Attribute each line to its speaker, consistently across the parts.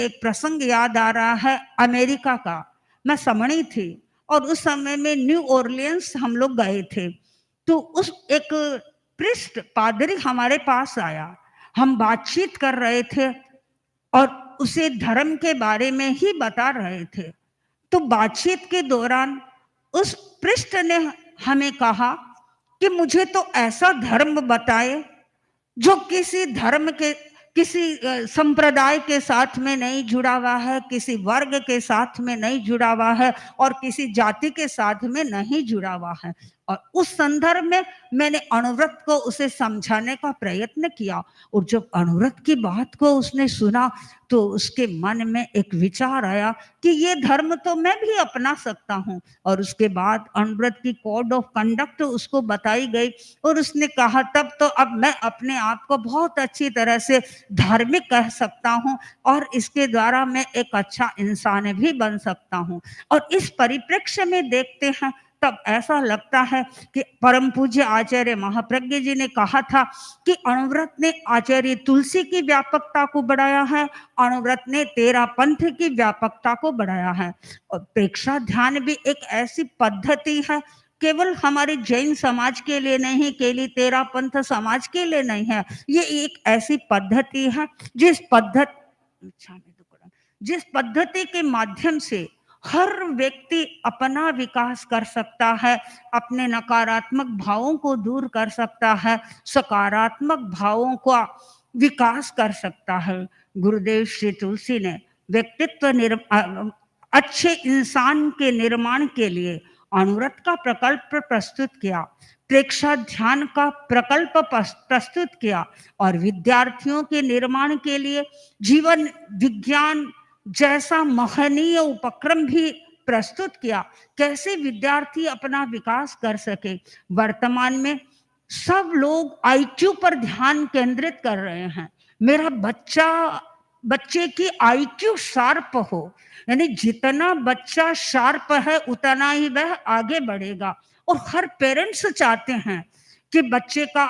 Speaker 1: मुझे एक प्रसंग याद आ रहा है अमेरिका का। मैं समणी थी और उस समय में न्यू ऑरलियंस हम लोग गए थे। तो उस एक प्रिस्ट पादरी हमारे पास आया, हम बातचीत कर रहे थे और उसे धर्म के बारे में ही बता रहे थे। तो बातचीत के दौरान उस पृष्ठ ने हमें कहा कि मुझे तो ऐसा धर्म बताए जो किसी धर्म के, किसी संप्रदाय के साथ में नहीं जुड़ा हुआ है, किसी वर्ग के साथ में नहीं जुड़ा हुआ है और किसी जाति के साथ में नहीं जुड़ा हुआ है। और उस संदर्भ में मैंने अणुव्रत को उसे समझाने का प्रयत्न किया और जब अणुव्रत की बात को उसने सुना तो उसके मन में एक विचार आया कि ये धर्म तो मैं भी अपना सकता हूँ। और उसके बाद अणुव्रत की कोड ऑफ कंडक्ट उसको बताई गई और उसने कहा तब तो अब मैं अपने आप को बहुत अच्छी तरह से धार्मिक कह सकता हूँ और इसके द्वारा मैं एक अच्छा इंसान भी बन सकता हूँ। और इस परिप्रेक्ष्य में देखते हैं तब ऐसा लगता है कि परम पूज्य आचार्य महाप्रज्ञ जी ने कहा था कि अणुव्रत ने आचार्य तुलसी की व्यापकता को बढ़ाया है, अणुव्रत ने तेरा पंथ की व्यापकता को बढ़ाया है। और प्रेक्षा ध्यान भी एक ऐसी पद्धति है, केवल हमारे जैन समाज के लिए नहीं, केवल तेरा पंथ समाज के लिए नहीं है, ये एक ऐसी पद्धति है जिस पद्धति के माध्यम से हर व्यक्ति अपना विकास कर सकता है, अपने नकारात्मक भावों को दूर कर सकता है, सकारात्मक भावों का विकास कर सकता है। गुरुदेव श्री तुलसी ने व्यक्तित्व अच्छे इंसान के निर्माण के लिए अणुव्रत का प्रकल्प प्रस्तुत किया, प्रेक्षा ध्यान का प्रकल्प प्रस्तुत किया और विद्यार्थियों के निर्माण के लिए जीवन विज्ञान जैसा महनीय उपक्रम भी प्रस्तुत किया, कैसे विद्यार्थी अपना विकास कर सके। वर्तमान में सब लोग आईक्यू पर ध्यान केंद्रित कर रहे हैं, मेरा बच्चे की आईक्यू शार्प हो, यानी जितना बच्चा शार्प है उतना ही वह आगे बढ़ेगा। और हर पेरेंट्स चाहते हैं कि बच्चे का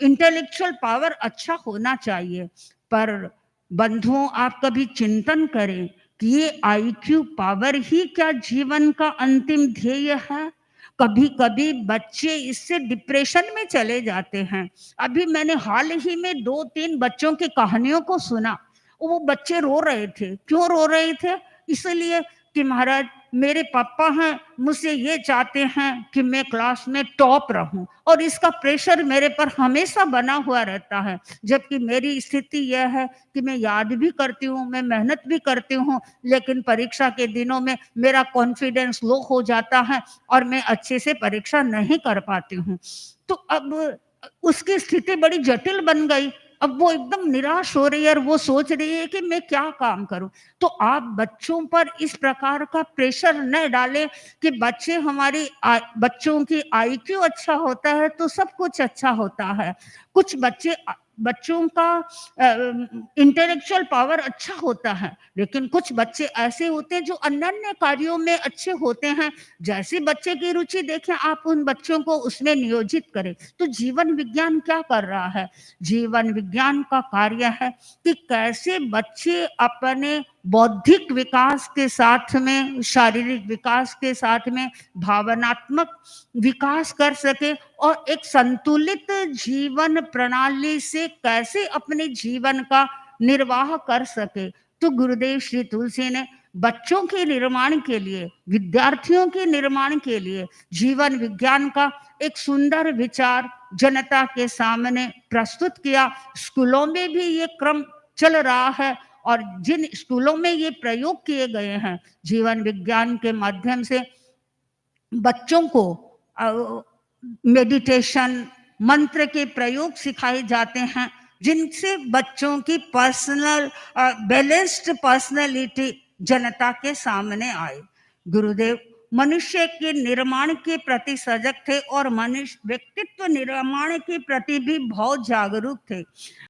Speaker 1: इंटेलेक्चुअल पावर अच्छा होना चाहिए। पर बंधुओं, आप कभी चिंतन करें कि ये आईक्यू पावर ही क्या जीवन का अंतिम ध्येय है? कभी कभी बच्चे इससे डिप्रेशन में चले जाते हैं। अभी मैंने हाल ही में 2-3 बच्चों की कहानियों को सुना, वो बच्चे रो रहे थे। क्यों रो रहे थे? इसलिए कि महाराज मेरे पापा हैं, मुझसे ये चाहते हैं कि मैं क्लास में टॉप रहूं और इसका प्रेशर मेरे पर हमेशा बना हुआ रहता है। जबकि मेरी स्थिति यह है कि मैं याद भी करती हूँ, मैं मेहनत भी करती हूँ, लेकिन परीक्षा के दिनों में मेरा कॉन्फिडेंस लो हो जाता है और मैं अच्छे से परीक्षा नहीं कर पाती हूँ। तो अब उसकी स्थिति बड़ी जटिल बन गई। अब वो एकदम निराश हो रही है और वो सोच रही है कि मैं क्या काम करूं। तो आप बच्चों पर इस प्रकार का प्रेशर न डालें कि बच्चों की आईक्यू अच्छा होता है तो सब कुछ अच्छा होता है। कुछ बच्चों का इंटेलेक्चुअल पावर अच्छा होता है, लेकिन कुछ बच्चे ऐसे होते हैं जो अनन्य कार्यों में अच्छे होते हैं। जैसे बच्चे की रुचि देखें, आप उन बच्चों को उसमें नियोजित करें। तो जीवन विज्ञान क्या कर रहा है? जीवन विज्ञान का कार्य है कि कैसे बच्चे अपने बौद्धिक विकास के साथ में, शारीरिक विकास के साथ में भावनात्मक विकास कर सके और एक संतुलित जीवन प्रणाली से कैसे अपने जीवन का निर्वाह कर सके। तो गुरुदेव श्री तुलसी ने बच्चों के निर्माण के लिए, विद्यार्थियों के निर्माण के लिए जीवन विज्ञान का एक सुंदर विचार जनता के सामने प्रस्तुत किया। स्कूलों में भी ये क्रम चल रहा है और जिन स्कूलों में ये प्रयोग किए गए हैं, जीवन विज्ञान के माध्यम से बच्चों को मेडिटेशन, मंत्र के प्रयोग सिखाए जाते हैं, जिनसे बच्चों की बैलेंस्ड पर्सनैलिटी जनता के सामने आए। गुरुदेव मनुष्य के निर्माण के प्रति सजग थे और मनुष्य व्यक्तित्व निर्माण के प्रति भी बहुत जागरूक थे।